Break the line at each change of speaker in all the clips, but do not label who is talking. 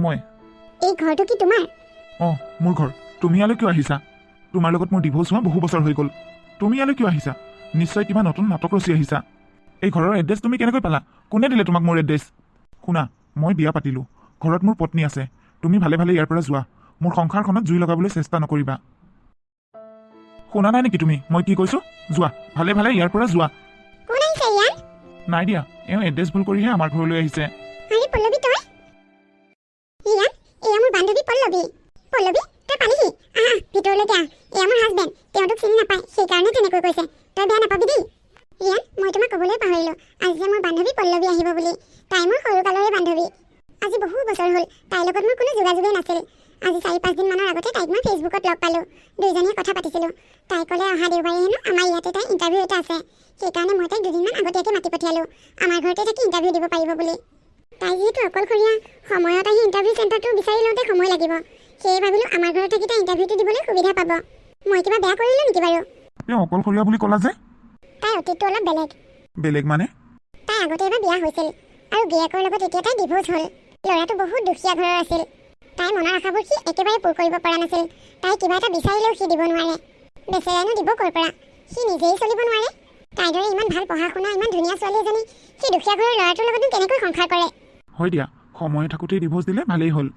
মই
এই ঘৰটো কি তোমাৰ?
মোৰ ঘৰ। তুমি ইয়ালৈ কিয় আহিছা? তোমাৰ লগত মোৰ ডিভোৰ্চ হোৱা বহু বছৰ হৈ গ'ল। তুমি ইয়ালৈ কিয় আহিছা? নিশ্চয় কিবা নতুন নাটক ৰচি আহিছা। এই ঘৰৰ এড্ৰেছ তুমি কেনেকৈ পালা? কোনে দিলে তোমাক মোৰ এড্ৰেছ? শুনা, মই বিয়া পাতিলোঁ, ঘৰত মোৰ পত্নী আছে। তুমি ভালে ভালে ইয়াৰ পৰা যোৱা। মোৰ সংসাৰখনত জুই লগাবলৈ চেষ্টা নকৰিবা। শুনা নাই নেকি তুমি মই কি কৈছোঁ? যোৱা, ভালে ভালে ইয়াৰ পৰা যোৱা।
কোন আহিছে ইয়াত?
নাই দিয়া, এওঁ এড্ৰেছ ভুল কৰিহে আমাৰ ঘৰলৈ আহিছে।
আৰে পল্লৱী তই? ইয়াত এয়া মোৰ বান্ধৱী পল্লৱী। পল্লৱী তই পালিহি? আহা ভিতৰলৈকে আহ। এয়া মোৰ হাজবেণ্ড, তেওঁ তোক চিনি নাপায়, সেইকাৰণে তেনেকৈ কৈছে। তই বেয়া নাপাবি দেই। ইয়াত মই তোমাক ক'বলৈ পাহৰিলোঁ, আজি যে মোৰ বান্ধৱী পল্লৱী আহিব বুলি। তাই মোৰ সৰুকালৰে বান্ধৱী। আজি বহু বছৰ হ'ল তাইৰ লগত মোৰ কোনো যোগাযোগেই নাছিল। আজি 4-5 দিনমানৰ আগতে তাইক মই ফেচবুকত লগ পালোঁ। দুয়োজনীয়ে কথা পাতিছিলোঁ। তাই ক'লে অহা দেওবাৰে হেনো আমাৰ ইয়াতে তাই ইণ্টাৰভিউ এটা আছে। সেইকাৰণে মই তাইক 2 দিনমান আগতীয়াকৈ মাতি পঠিয়ালোঁ, আমাৰ ঘৰতে থাকি ইণ্টাৰভিউ দিব পাৰিব বুলি। তাই যিহেতু অকলশৰীয়া, সময়ত আহি ইণ্টাৰভিউ চেণ্টাৰটো বিচাৰি লওঁতে সময় লাগিব। সেয়ে ভাবিলোঁ আমাৰ ঘৰত থাকি তাই ইণ্টাৰভিউটো দিবলৈ সুবিধা পাব। মই কিবা বেয়া কৰিলোঁ নেকি বাৰু?
তেওঁ অকলশৰীয়া বুলি ক'লা যে?
তাইৰ অতীতটো অলপ বেলেগ।
বেলেগ মানে?
তাই আগতে এবাৰ বিয়া হৈছিল আৰু গিৰিয়েকৰ লগত এতিয়া তাই ডিভোৰ্চ হ'ল। ল'ৰাটো বহুত দুখীয়া ঘৰৰ আছিল। তাই মনৰ আশাবোৰ সি একেবাৰে পূৰ কৰিব পৰা নাছিল। তাই কিবা এটা বিচাৰিলেও সি দিব নোৱাৰে। বেচেৰাইনো দিব ক'ৰ পৰা? সি নিজেই চলিব নোৱাৰে। তাইৰ দৰে ইমান ভাল পঢ়া শুনা, ইমান ধুনীয়া ছোৱালী এজনী সি দুখীয়া ঘৰৰ ল'ৰাটোৰ লগতনো কেনেকৈ সংসাৰ কৰে?
হয় দিয়া, সময় থাকোঁতেই ডিভোৰ্চ দিলে ভালেই হ'ল।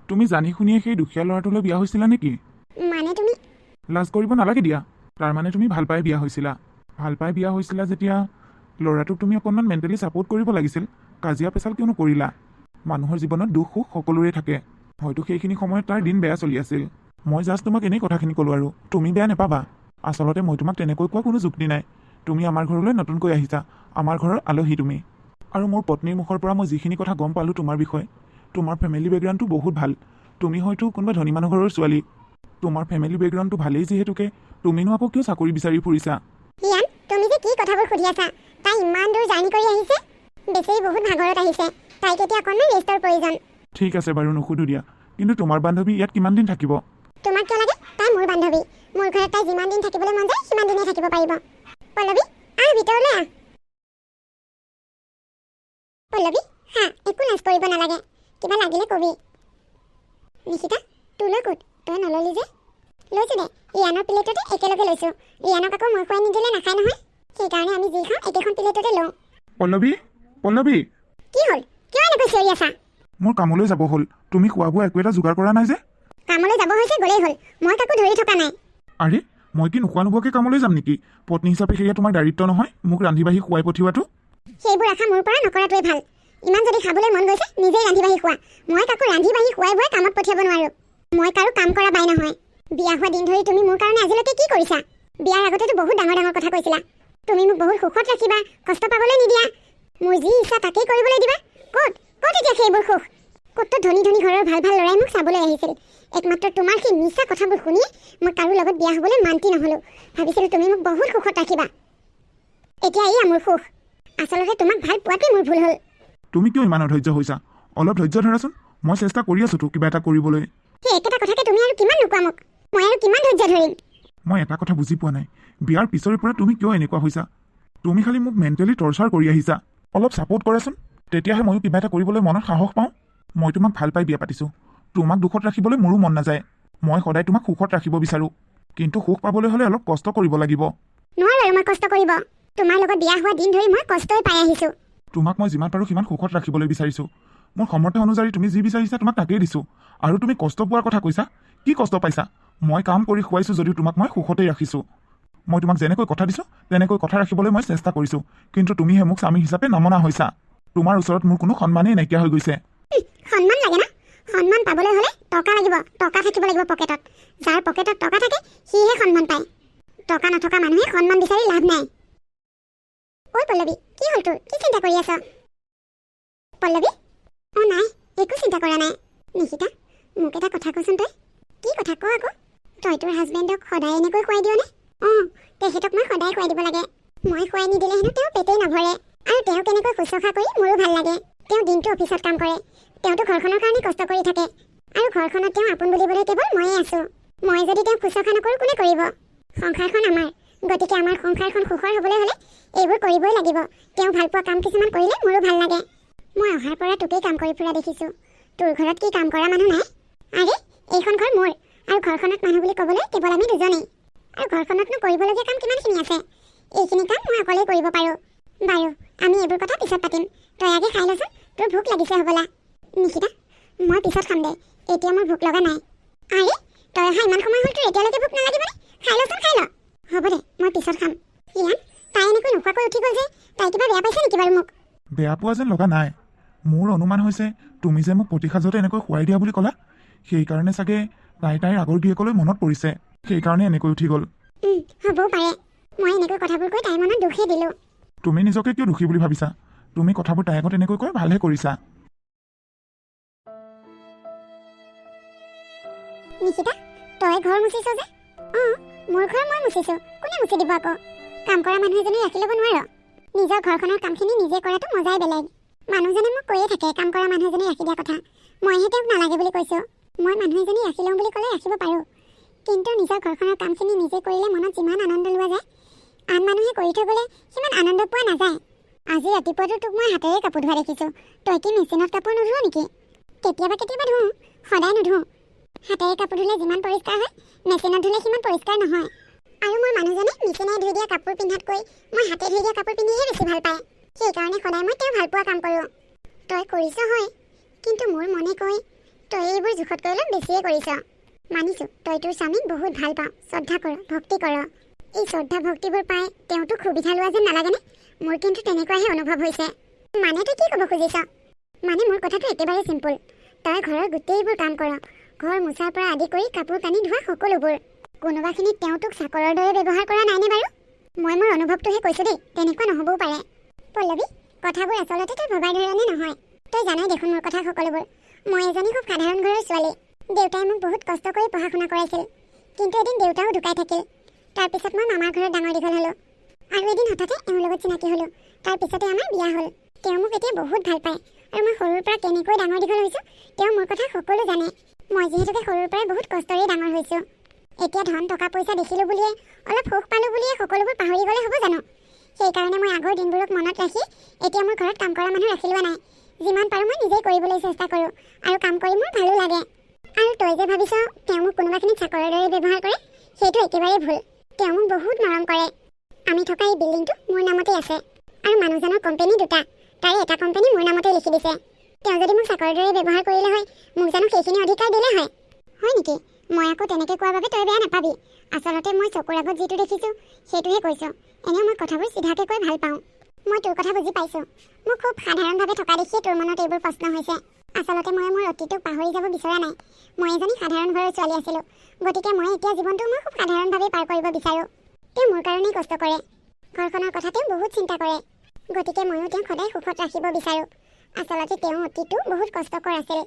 তুমি জানি শুনিয়ে সেই দুখীয়া ল'ৰাটোলৈ বিয়া হৈছিলা নেকি?
মানে তুমি?
লাজ কৰিব নালাগে দিয়া। তাৰমানে তুমি ভাল পাই বিয়া হৈছিলা। ভাল পাই বিয়া হৈছিলা যেতিয়া ল'ৰাটোক তুমি অকণমান মেণ্টেলি ছাপোৰ্ট কৰিব লাগিছিল। কাজিয়া পেচাল কিয়নো কৰিলা? মানুহৰ জীৱনত দুখ সুখ সকলোৰে থাকে। হয়তো সেইখিনি সময়ত তাৰ দিন বেয়া চলি আছিল। মই জাষ্ট তোমাক এনেই কথাখিনি ক'লোঁ আৰু তুমি বেয়া নাপাবা। আচলতে মই তোমাক তেনেকৈ কোৱা কোনো যুক্তি নাই। তুমি আমাৰ ঘৰলৈ নতুনকৈ আহিছা, আমাৰ ঘৰৰ আলহী তুমি। আৰু মোৰ পত্নীৰ মুখৰ পৰা মই যিখিনি কথা গম পালোঁ তোমাৰ বিষয়ে, তোমাৰ ফেমিলি বেকগ্ৰাউণ্ডটো বহুত ভাল। তুমি হয়তো কোনোবা ধনী মানুহ ঘৰৰ ছোৱালী। তোমাৰ ফেমিলি বেকগ্ৰাউণ্ডটো ভালেই যিহেতুকে তুমিনো আকৌ কিয় চাকৰি বিচাৰি ফুৰিছা?
ইয়ান, তুমি যে কি কথাবোৰ সুধি আছা? তাই ইমান দূৰ জাৰ্ণি কৰি আহিছে, বেচেৰি বহুত ভাগৰত আহিছে। তাইক এতিয়া অকণমান ৰেষ্টৰ প্ৰয়োজন।
ঠিক আছে বাৰু, নুসুধো দিয়া। কিন্তু তোমাৰ বান্ধৱী ইয়াত কিমান দিন থাকিব?
তোমাক কিয় লাগে? তাই মোৰ বান্ধৱী। মোৰ ঘৰত তাই যিমান দিন থাকিবলৈ মন যায় সিমান দিনে থাকিব পাৰিব। পল্লৱী আহ ভিতৰলৈ আহ। পল্লৱী হা, একো লাজ কৰিব নালাগে। কিবা লাগিলে কবি। নিশিতা তোলৈ ক'ত? তই নললি যে? লৈছোঁ দে, ৰিয়ানৰ প্লেটতে একেলগে লৈছোঁ। ৰিয়ানক আকৌ মই খুৱাই নিদিলে নাখায় নহয়। সেইকাৰণে আমি যি খাওঁ একেখন প্লেটতে লওঁ।
পল্লৱী, পল্লৱী
কি হ'ল? কিয় এনেকৈ চিঞৰি আছা?
মোৰ কামলৈ যাব হ'ল। তুমি খোৱা বোৱা একো এটা যোগাৰ কৰা নাই যে?
কামলৈ যাব হৈছে গ'লেই হ'ল, মই কাকো ধৰি থকা নাই।
আৰে মই কি নোখোৱা নোখোৱাকৈ কামলৈ যাম নেকি? পত্নী হিচাপে সেয়া তোমাৰ দায়িত্ব নহয় মোক ৰান্ধি বাঢ়ি খুৱাই পঠিওৱাটো?
সেইবোৰ আশা মোৰ পৰা নকৰাটোৱে ভাল। ইমান যদি খাবলৈ মন গৈছে নিজেই ৰান্ধি বাঢ়ি খোৱা। মই কাকো ৰান্ধি বাঢ়ি খুৱাই বুৱাই কামত পঠিয়াব নোৱাৰোঁ। মই কাৰো কাম কৰা বাই নহয়। বিয়া হোৱা দিন ধৰি তুমি মোৰ কাৰণে আজিলৈকে কি কৰিছা? বিয়াৰ আগতেতো বহুত ডাঙৰ ডাঙৰ কথা কৈছিলা। তুমি মোক বহুত সুখত ৰাখিবা, কষ্ট পাবলৈ নিদিয়া, মোৰ যি ইচ্ছা তাকেই কৰিবলৈ দিবা। ক'ত ক'ত এতিয়া সেইবোৰ সুখ? ক'ততো ধনী ধনী ঘৰৰ ভাল ভাল ল'ৰাই মোক চাবলৈ আহিছিল। একমাত্ৰ তোমাৰ সেই মিছা কথাবোৰ শুনি মই কাৰো লগত বিয়া হ'বলৈ মান্তি নহ'লোঁ। ভাবিছিলোঁ তুমি মোক বহুত সুখত ৰাখিবা। এতিয়া এয়া মোৰ সুখ। আচলতে তোমাক ভাল পোৱাটোৱে মোৰ ভুল হ'ল।
তুমি কিয় ইমান অধৈৰ্য হৈছা? অলপ ধৈৰ্য ধৰাচোন। মই চেষ্টা কৰি আছোঁতো কিবা এটা কৰিবলৈ।
সেই একেটা কথাকে তুমি আৰু কিমান নোকোৱা মোক? মই আৰু কিমান ধৈৰ্য ধৰিম?
মই এটা কথা বুজি পোৱা নাই, বিয়াৰ পিছৰে পৰা তুমি কিয় এনেকুৱা হৈছা? তুমি খালি মোক মেণ্টেলি টৰ্চাৰ কৰি আহিছা। অলপ ছাপোৰ্ট কৰাচোন, তেতিয়াহে ময়ো কিবা এটা কৰিবলৈ মনত সাহস পাওঁ। মই তোমাক ভাল পাই বিয়া পাতিছোঁ। তোমাক দুখত ৰাখিবলৈ মোৰো মন নাযায়। মই সদায় তোমাক সুখত ৰাখিব বিচাৰোঁ। কিন্তু সুখ পাবলৈ হ'লে অলপ কষ্ট কৰিব লাগিব।
নোৱাৰোঁ আৰু মই কষ্ট কৰিব। তোমাৰ লগত বিয়া হোৱা দিন ধৰি মই কষ্টই পাই আহিছোঁ।
তোমাক মই যিমান পাৰোঁ সিমান সুখত ৰাখিবলৈ বিচাৰিছোঁ। মোৰ সামৰ্থ্য অনুযায়ী তুমি যি বিচাৰিছা তোমাক তাকেই দিছোঁ। আৰু তুমি কষ্ট পোৱাৰ কথা কৈছা? কি কষ্ট পাইছা? মই কাম কৰি খুৱাইছোঁ যদিও তোমাক মই সুখতেই ৰাখিছোঁ। মই তোমাক যেনেকৈ কথা দিছোঁ তেনেকৈ কথা ৰাখিবলৈ মই চেষ্টা কৰিছোঁ। কিন্তু তুমিহে মোক স্বামী হিচাপে নমনা হৈছা। তোমাৰ ওচৰত মোৰ কোনো সন্মানেই নাইকিয়া হৈ গৈছে।
সন্মান লাগে না? সন্মান পাবলৈ হ'লে টকা লাগিব, টকা থাকিব লাগিব পকেটত। যাৰ পকেটত টকা থাকে সিহে সন্মান পায়। টকা নথকা মানুহে সন্মান বিচাৰি লাভ নাই। ঐ পল্লৱী, কি হ'ল তোৰ? কি চিন্তা কৰি আছ? পল্লৱী অঁ নাই, একো চিন্তা কৰা নাই। নিশিতা মোক এটা কথা কচোন তই। কি কথা ক আকৌ? তই তোৰ হাজবেণ্ডক সদায় এনেকৈ খুৱাই দিয়নে? অঁ, তেখেতক মই সদায় খুৱাই দিব লাগে। মই খুৱাই নিদিলে হেনো তেওঁ পেটেই নভৰে। আৰু তেওঁ কেনেকৈ শুশ্ৰূষা কৰি মোৰো ভাল লাগে। তেওঁ দিনটো অফিচত কাম কৰে। তেওঁতো ঘৰখনৰ কাৰণে কষ্ট কৰি থাকে। আৰু ঘৰখনত তেওঁ আপোন বুলিবলৈ কেৱল ময়েই আছোঁ। মই যদি তেওঁক শুশ্ৰূষা নকৰোঁ কোনে কৰিব? সংসাৰখন আমাৰ, গতিকে আমাৰ সংসাৰখন সুখৰ হ'বলৈ হ'লে এইবোৰ কৰিবই লাগিব। তেওঁ ভাল পোৱা কাম কিছুমান কৰিলে মোৰো ভাল লাগে। মই অহাৰ পৰা তোকেই কাম কৰি ফুৰা দেখিছোঁ। তোৰ ঘৰত কি কাম কৰা মানুহ নাই? আৰে এইখন ঘৰ মোৰ, আৰু ঘৰখনত মানুহ বুলি ক'বলৈ কেৱল আমি দুজনেই। আৰু ঘৰখনতনো কৰিবলগীয়া কাম কিমানখিনি আছে? এইখিনি কাম মই অকলেই কৰিব পাৰোঁ। বাৰু আমি এইবোৰ কথা পিছত পাতিম, তই আগে খাই লচোন, তোৰ ভোক লাগিছে হ'বলা। নিকিতা, মই পিছত খাম দে, এতিয়া মোৰ ভোক লগা নাই। আৰে তই অহা ইমান সময় হ'ল, তোৰ এতিয়ালৈকে ভোক নালাগিবনে? খাই লচোন, খাই ল। হ'ব দে, মই পিছত খাম। ইয়ান, তাই এনেকৈ নোখোৱাকৈ উঠি গ'ল যে, তাই কিবা বেয়া পাইছে নেকি বাৰু মোক?
বেয়া পোৱা যেন লগা নাই। মোৰ অনুমান হৈছে তুমি যে মোক প্ৰতিসাজতে এনেকৈ খুৱাই দিয়া বুলি ক'লা, সেইকাৰণে চাগে তাইৰ আগৰ গিৰিয়েকলৈ মনত পৰিছে, সেইকাৰণে এনেকৈ উঠি গ'ল।
হ'বও পাৰে। মই এনেকৈ কথাবোৰ কৈ তাইৰ মনত দুখেই দিলোঁ।
তুমি নিজকে কিয় দুখী বুলি ভাবিছা? তুমি কথাবোৰ তাইৰ আগত এনেকৈ কৈ ভালহে কৰিছা।
নিকিতা, তই ঘৰ মুচিছ যে? অঁ, মোৰ ঘৰ মই মুচিছোঁ, কোনে মুচি দিব আকৌ? কাম কৰা মানুহ এজনী ৰাখি ল'ব নোৱাৰ? নিজৰ ঘৰখনৰ কামখিনি নিজে কৰাটো মজাই বেলেগ। মানুহজনে মোক কৈয়ে থাকে কাম কৰা মানুহ এজনী ৰাখি দিয়া কথা, মইহে তেওঁক নালাগে বুলি কৈছোঁ। মই মানুহ এজনী ৰাখি লওঁ বুলি ক'লে ৰাখিব পাৰোঁ, কিন্তু নিজৰ ঘৰখনৰ কামখিনি নিজে কৰিলে মনত যিমান আনন্দ লোৱা যায়, আন মানুহে কৰি থৈ গ'লে সিমান আনন্দ পোৱা নাযায়। আজি ৰাতিপুৱাতো তোক মই হাতেৰে কাপোৰ ধোৱা দেখিছোঁ, তই কি মেচিনত কাপোৰ নোধোৱ নেকি? কেতিয়াবা কেতিয়াবা ধোওঁ, সদায় নোধোওঁ। হাতেৰে কাপোৰ ধুলে যিমান পৰিষ্কাৰ হয়, মেচিনত ধুলে সিমান পৰিষ্কাৰ নহয়। আৰু মোৰ মানুহজনে মেচিনে ধুই দিয়া কাপোৰ পিন্ধাতকৈ মই হাতে ধুই দিয়া কাপোৰ পিন্ধিহে বেছি ভাল পায়, সেইকাৰণে সদায় মই তেওঁ ভাল পোৱা কাম কৰোঁ। তই কৰিছ হয়, কিন্তু মোৰ মনে কয় তই এইবোৰ জোখতকৈ অলপ বেছিয়ে কৰিছ। মানিছোঁ তই তোৰ স্বামীক বহুত ভাল পাওঁ, শ্ৰদ্ধা কৰ, ভক্তি কৰ। এই শ্ৰদ্ধা ভক্তিবোৰ পাই তেওঁতো সুবিধা লোৱা যেন নালাগেনে? মোৰ কিন্তু তেনেকুৱাহে অনুভৱ হৈছে। মানে তই কি ক'ব খুজিছ? মানে মোৰ কথাটো একেবাৰে চিম্পুল। তই ঘৰৰ গোটেইবোৰ কাম কৰ, ঘৰ মোচাৰ পৰা আদি কৰি কাপোৰ কানি ধোৱা সকলোবোৰ। কোনোবাখিনিত তেওঁ তোক চাকৰৰ দৰে ব্যৱহাৰ কৰা নাইনে বাৰু? মই মোৰ অনুভৱটোহে কৈছোঁ দেই, তেনেকুৱা নহ'বও পাৰে। পল্লৱী, কথাবোৰ আচলতে তই ভবাই ধৰণে নহয়। তই জানাই দেখোন মোৰ কথা সকলোবোৰ। মই এজনী খুব সাধাৰণ ঘৰৰ ছোৱালী। দেউতাই মোক বহুত কষ্ট কৰি পঢ়া শুনা কৰাইছিল, কিন্তু এদিন দেউতাও ঢুকাই থাকিল। তাৰপিছত মই মামাৰ ঘৰত ডাঙৰ দীঘল হ'লোঁ, আৰু এদিন হঠাতে এওঁৰ লগত চিনাকি হ'লোঁ। তাৰপিছতে আমাৰ বিয়া হ'ল। তেওঁ মোক এতিয়া বহুত ভাল পায়, আৰু মই সৰুৰ পৰা কেনেকৈ ডাঙৰ দীঘল হৈছোঁ তেওঁ মোৰ কথা সকলো জানে। মই যিহেতুকে সৰুৰ পৰাই বহুত কষ্টৰেই ডাঙৰ হৈছোঁ। এতিয়া ধন টকা পইচা দেখিলোঁ বুলিয়ে, অলপ সুখ পালোঁ বুলিয়ে সকলোবোৰ পাহৰি গ'লে হ'ব জানো? সেইকাৰণে মই আগৰ দিনবোৰক মনত ৰাখি এতিয়া মোৰ ঘৰত কাম কৰা মানুহ ৰাখি লোৱা নাই। যিমান পাৰোঁ মই নিজেই কৰিবলৈ চেষ্টা কৰোঁ, আৰু কাম কৰি মোৰ ভালো লাগে। আৰু তই যে ভাবিছ তেওঁ মোক কোনোবাখিনিত চাকৰৰ দৰে ব্যৱহাৰ কৰে, সেইটো একেবাৰেই ভুল। তেওঁ মোক বহুত মৰম কৰে। আমি থকা এই বিল্ডিংটো মোৰ নামতেই আছে, আৰু মানুহজনৰ কোম্পানী দুটা, তাৰে এটা কোম্পানী মোৰ নামতেই লিখি দিছে। তেওঁ যদি মোক চাকৰৰ দৰে ব্যৱহাৰ কৰিলে হয়, মোক জানো সেইখিনি অধিকাৰ দিলে হয়? হয় নেকি? মই আকৌ তেনেকৈ কোৱাৰ বাবে তই বেয়া নাপাবি। আচলতে মই চকুৰ আগত যিটো দেখিছোঁ সেইটোহে কৈছোঁ। এনেও মই কথাবোৰ চিধাকৈ কৈ ভাল পাওঁ। মই তোৰ কথা বুজি পাইছোঁ। মোক খুব সাধাৰণভাৱে থকা দেখিয়ে তোৰ মনত এইবোৰ প্ৰশ্ন হৈছে। আচলতে মই মোৰ অতীতক পাহৰি যাব বিচৰা নাই। মই এজনী সাধাৰণ ঘৰৰ ছোৱালী আছিলোঁ, গতিকে মই এতিয়া জীৱনটো মই খুব সাধাৰণভাৱে পাৰ কৰিব বিচাৰোঁ। তেওঁ মোৰ কাৰণেই কষ্ট কৰে, ঘৰখনৰ কথা তেওঁ বহুত চিন্তা কৰে, গতিকে ময়ো তেওঁক সদায় সুখত ৰাখিব বিচাৰোঁ। আচলতে তেওঁ অতীতো বহুত কষ্টকৰ আছিল।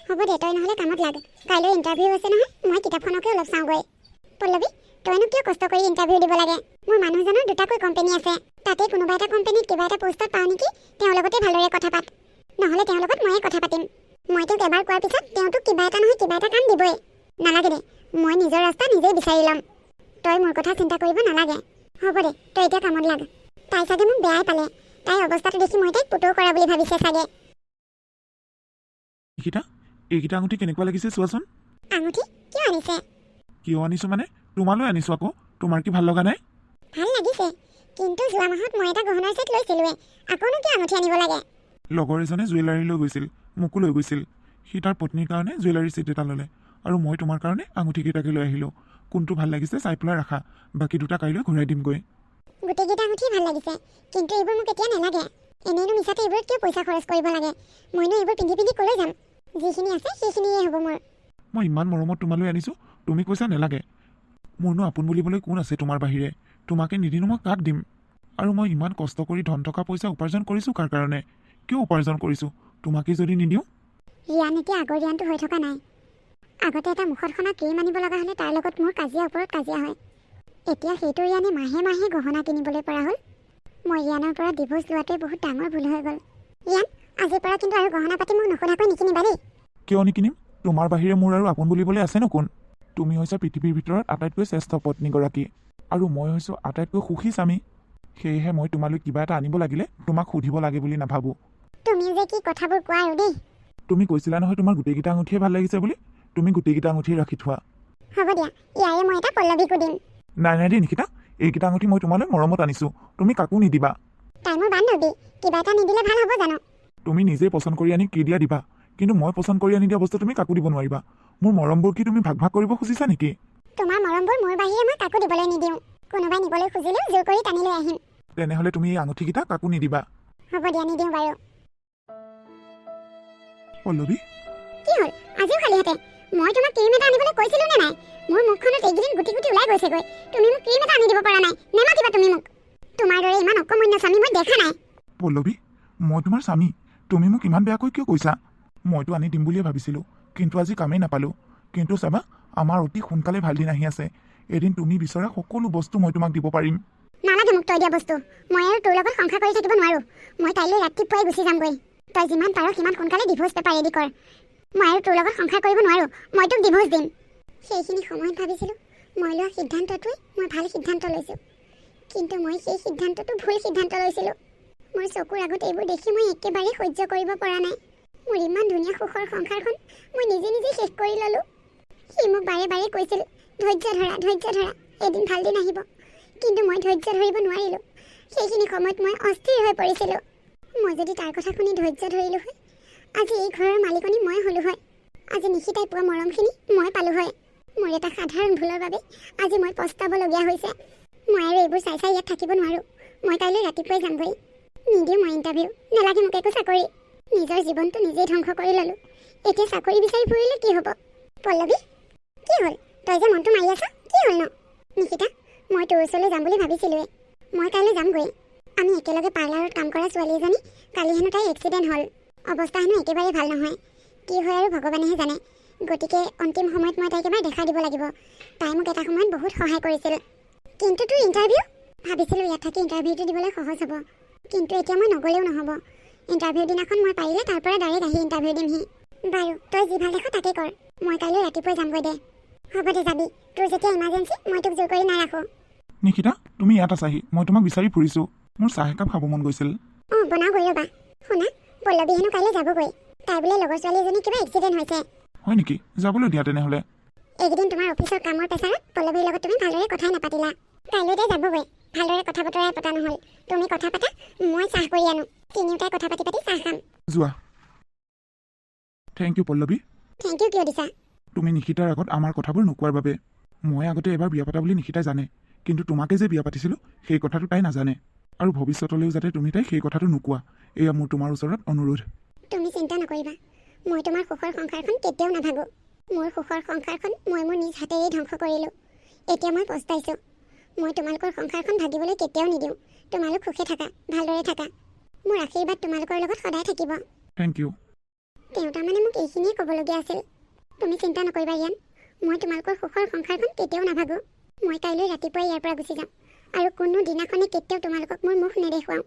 হ'ব দে, তই নহ'লে কামত লাগ। কাইলৈ ইণ্টাৰভিউ আছে নহয়, মই কিতাপখনকে অলপ চাওঁগৈ। পল্লৱী, তইনো কিয় কষ্ট কৰি ইণ্টাৰভিউ দিব লাগে? মোৰ মানুহজনৰ দুটাকৈ কোম্পানী আছে, তাতে কোনোবা এটা কোম্পানীত কিবা এটা পষ্টত পাওঁ নেকি? তেওঁৰ লগতে ভালদৰে কথা পাত, নহ'লে তেওঁৰ লগত ময়ে কথা পাতিম। মই তেওঁক এবাৰ কোৱাৰ পিছত তেওঁ তোক কিবা এটা নহয় কিবা এটা কাম দিবই। নালাগে দে, মই নিজৰ ৰাস্তা নিজেই বিচাৰি ল'ম। তই মোৰ কথা চিন্তা কৰিব নালাগে। হ'ব দে, তই এতিয়া কামত লাগ। তাই চাগে মোক বেয়াই পালে, তাইৰ অৱস্থাটো দেখি মই তাইক পুতৌ কৰা বুলি ভাবিছে চাগে।
নিকিতা, এইকেইটা আঙুঠি কেনেকুৱা লাগিছে চোৱাচোন।
আঙুঠি কিয় আনিছে?
কিয় আনিছোঁ মানে তোমালৈ আনিছোঁ আকৌ। তোমাৰ কি ভাল লগা নাই?
ভাল লাগিছে, কিন্তু যোৱা মাহত মই এটা গহনাৰ ছেট লৈছিলোঁৱে, আকৌনো কিয় আঙুঠি আনিব লাগে?
লগৰ এজনে জুৱেলাৰী লৈ গৈছিল, মোকো লৈ গৈছিল। সি তাৰ পত্নীৰ কাৰণে জুৱেলাৰী ছেট এটা ল'লে, আৰু মই তোমাৰ কাৰণে আঙুঠিকেইটাকে লৈ আহিলোঁ। কোনটো ভাল লাগিছে চাই পেলাই ৰাখা, বাকী দুটা কাইলৈ ঘূৰাই দিমগৈ।
গোটেইকেইটা আঙুঠি ভাল লাগিছে, কিন্তু এইবোৰ মোক এতিয়া নালাগে। এনেইনো মিছাতে এইবোৰত কিয় পইচা খৰচ কৰিব লাগে? মইনো এইবোৰ পিন্ধি পিন্ধি ক'লৈ যাম? যিখিনি আছে সেইখিনিয়ে হ'ব মোৰ।
মই ইমান মৰমত তোমালৈ আনিছোঁ, তুমি কৈছা নেলাগে। মোৰনো আপোন বুলিবলৈ কোন আছে তোমাৰ বাহিৰে? তোমাকে নিদিনো মই কাক দিম? আৰু মই ইমান কষ্ট কৰি ধন টকা পইচা উপাৰ্জন কৰিছোঁ কাৰ কাৰণে? কিয় উপাৰ্জন কৰিছোঁ? তোমাকে যদি নিদিওঁ?
ৰিয়ান এতিয়া আগৰ ৰিয়ানটো হৈ থকা নাই। আগতে এটা মুখত সনা ক্ৰীম আনিব লগা হ'লে তাৰ লগত মোৰ কাজিয়া ওপৰত কাজিয়া হয়। এতিয়া সেইটো ৰিয়ানে মাহে মাহে গহনা কিনিবলৈ পৰা হ'ল। মই ৰিয়ানৰ পৰা ডিভোৰ্চ লোৱাটোৱে বহুত ডাঙৰ ভুল হৈ গ'ল। ৰিয়ান, আজিৰ পৰা কিন্তু আৰু গহনা পাতি মোক নোসোধাকৈ নিকিনিবা দেই।
কিয় নিকিনিম? তোমাৰ বাহিৰে মোৰ আৰু আপোন বুলিবলৈ আছেনো কোন? তুমি হৈছা পৃথিৱীৰ ভিতৰত আটাইতকৈ শ্ৰেষ্ঠ পত্নীগৰাকী, আৰু মই হৈছোঁ আটাইতকৈ সুখী স্বামী। সেয়েহে মই তোমালৈ কিবা এটা আনিব লাগিলে তোমাক সুধিব লাগে বুলি নাভাবোঁ।
তুমি তুমিও যে কি কথাবোৰ কোৱা আৰু দেই।
তুমি কৈছিলা নহয় তোমাৰ গোটেইকেইটা আঙুঠিয়ে ভাল লাগিছে বুলি, তুমি গোটেইকেইটা আঙুঠিয়ে ৰাখি থোৱা।
হ'ব দিয়া, ইয়াৰে মই এটা পল্লৱীকো দিম।
নাই নাই দেই নিকিতা, এইকেইটা আঙুঠি মই তোমালৈ মৰমত আনিছোঁ, তুমি কাকো নিদিবা।
তাই মোৰ বান্ধৱী, কিবা এটা নিদিলে ভাল হ'ব জানো?
তুমি নিজেই পচন্দ কৰি আনি কি দিয়া দিবা, কিন্তু মই পচন্দ কৰি আনি দিয়া বস্তু তুমি কাকো দিব নোৱাৰিবা। মোৰ মৰমবোৰ কি তুমি ভাগ ভাগ কৰিব খুজিছা নেকি?
তোমাৰ মৰমবোৰ মোৰ বাহিৰে মই কাকো দিবলৈ নিদিওঁ। কোনোবাই নিবলৈ খুজিলেও জোৰ কৰি টানি লৈ আহিম।
তেনেহ'লে তুমি এই আঙুঠিকেইটা কাকো নিদিবা।
হ'ব দিয়া, নিদিওঁ বাৰু।
পল্লৱী,
কি হ'ল আজিও খালী হাতে? মই তোমাক ক্ৰীম এটা আনিবলৈ কৈছিলোঁ নে নাই? মোৰ মুখখনত এইকেইদিন গুটি গুটি ওলাই গৈছেগৈ। তুমি মোক ক্ৰীম এটা আনি দিব পৰা নাই, নেমাতিবা তুমি মোক। তোমাৰ দৰে ইমান অকমন্য স্বামী মই দেখা নাই।
পল্লৱী, মই তোমাৰ স্বামী, তুমি মোক ইমান বেয়াকৈ কিয় কৈছা? মইতো আনি দিম বুলিয়ে ভাবিছিলোঁ, কিন্তু আজি কামেই নাপালোঁ। কিন্তু চাবা, আমাৰ অতি সোনকালে ভাল দিন আহি আছে। এদিন তুমি বিচৰা সকলো বস্তু মই তোমাক দিব পাৰিম।
নালাগে মোক তই দিয়া বস্তু। মই আৰু তোৰ লগত সংসাৰ কৰি থাকিব নোৱাৰোঁ। মই কাইলৈ ৰাতিপুৱাই গুচি যামগৈ। তই যিমান পাৰ সিমান সোনকালে ডিভোৰ্চ পেপাৰ ৰেডি কৰ। মই আৰু তোৰ লগত সংসাৰ কৰিব নোৱাৰোঁ। মই তোক ডিভোৰ্চ দিম। সেইখিনি সময়ত ভাবিছিলোঁ মই লোৱা সিদ্ধান্তটোৱে মই ভাল সিদ্ধান্ত লৈছোঁ, কিন্তু মই সেই সিদ্ধান্তটো ভুল সিদ্ধান্ত লৈছিলোঁ। মোৰ চকুৰ আগত এইবোৰ দেখি মই একেবাৰে সহ্য কৰিব পৰা নাই। মোৰ ইমান ধুনীয়া সুখৰ সংসাৰখন মই নিজে নিজে শেষ কৰি ল'লোঁ। সি মোক বাৰে বাৰে কৈছিল, ধৈৰ্য ধৰা, এদিন ভাল দিন আহিব। কিন্তু মই ধৈৰ্য ধৰিব নোৱাৰিলোঁ। সেইখিনি সময়ত মই অস্থিৰ হৈ পৰিছিলোঁ। মই যদি তাৰ কথা শুনি ধৈৰ্য ধৰিলোঁ হয়, আজি এই ঘৰৰ মালিকনী মই হ'লোঁ হয়। আজি নিশিতাই পোৱা মৰমখিনি মই পালোঁ হয়। মোৰ এটা সাধাৰণ ভুলৰ বাবে আজি মই পস্তাবলগীয়া হৈছে। মই আৰু এইবোৰ চাই চাই ইয়াত থাকিব নোৱাৰোঁ। মই কাইলৈ ৰাতিপুৱাই যামগৈ। নিদিওঁ মই ইণ্টাৰভিউ, নেলাগে মোক একো চাকৰি। নিজৰ জীৱনটো নিজেই ধ্বংস কৰি ল'লোঁ। এতিয়া চাকৰি বিচাৰি ফুৰিলে কি হ'ব? পল্লৱী, কি হ'ল? তই যে মনটো মাৰি আছ, কি হ'ল ন? নিশিতা, মই তোৰ ওচৰলৈ যাম বুলি ভাবিছিলোঁৱে। মই কাইলৈ যামগৈ। আমি একেলগে পাৰ্লাৰত কাম কৰা ছোৱালী এজনী, কালি হেনো তাইৰ এক্সিডেণ্ট হ'ল। অৱস্থা হেনো একেবাৰে ভাল নহয়। কি হয় আৰু ভগৱানেহে জানে। গতিকে অন্তিম সময়ত মই তাইক এবাৰ দেখা দিব লাগিব। তাই মোক এটা সময়ত বহুত সহায় কৰিছিল। কিন্তু তোৰ ইণ্টাৰভিউ? ভাবিছিলোঁ ইয়াত থাকি ইণ্টাৰভিউটো দিবলৈ সহজ হ'ব, কিন্তু এতিয়া মই নগ'লেও নহ'ব। ইণ্টাৰভিউ দিনাখন মই পাৰিলে তাৰ পৰা ডাইৰেক্ট আহি ইণ্টাৰভিউ দিমহি। বাৰু, তই যি ভাল দেখ তাকে কৰ। মই কাইলৈ ৰাতিপুৱাই যামগৈ দে। হ'ব দে, যাবি। তোৰ যেতিয়া ইমাৰ্জেঞ্চি, মই তোক জোৰ কৰি নাৰাখোঁ।
নিকিতা, তুমি ইয়াত আছাহি, মই তোমাক বিচাৰি ফুৰিছোঁ। মোৰ চাহ একাপ খাব মন গৈছিল।
অঁ, বনাও গৈ ৰ'বা। শুনা, পল্লৱী হেনো কাইলৈ যাবগৈ। তাই বোলে লগৰ ছোৱালী এজনী কিবা এক্সিডেণ্ট হৈছে।
হয় নেকি? যাবলৈ দিয়া তেনেহ'লে।
এইকেইদিন তোমাৰ অফিচৰ কামৰ প্ৰেছাৰত পল্লৱীৰ লগত তুমি ভালদৰে কথাই নাপাতিলা। কাইলৈ তাই যাবগৈ। ভালদৰে কথা বতৰাই পতা নহ'ল। তুমি কথা পাতা, মই চাহ কৰি আনো। তিনিওটাই কথা পাতি পাতি চাহ খাম।
যোৱা। Thank you Pallavi.
Thank you কিয় দিছা?
তুমি নিশিতাৰ আগত আমাৰ কথাবোৰ নোকোৱাৰ বাবে। মই আগতে এবাৰ বিয়া পতা বুলি নিশিতাই জানে, কিন্তু তোমাকে যে বিয়া পাতিছিলোঁ সেই কথাটো তাই নাজানে। আৰু ভৱিষ্যতলৈও যাতে তুমি তাইক সেই কথাটো নোকোৱা, এয়া মোৰ তোমাৰ ওচৰত অনুৰোধ।
তুমি চিন্তা নকৰিবা, মই তোমাৰ সুখৰ সংসাৰখন কেতিয়াও নাভাগো। মোৰ সুখৰ সংসাৰখন মই মোৰ নিজ হাতেৰেই ধ্বংস কৰিলোঁ। এতিয়া মই পস্তাইছোঁ। মই তোমালোকৰ সংসাৰখন ভাগিবলৈ কেতিয়াও নিদিওঁ। তোমালোক সুখে থাকা, ভালদৰে থাকা। মোৰ আশীৰ্বাদ তোমালোকৰ লগত সদায় থাকিব।
Thank you.
তেওঁ তাৰমানে মোক এইখিনিয়ে ক'বলগীয়া আছিল। তুমি চিন্তা নকৰিবা ৰিয়ান, মই তোমালোকৰ সুখৰ সংসাৰখন কেতিয়াও নাভাগো। মই কাইলৈ ৰাতিপুৱাই ইয়াৰ পৰা গুচি যাম, আৰু কোনো দিনাখনে কেতিয়াও তোমালোকক মোৰ মুখ নেদেখুৱাওঁ।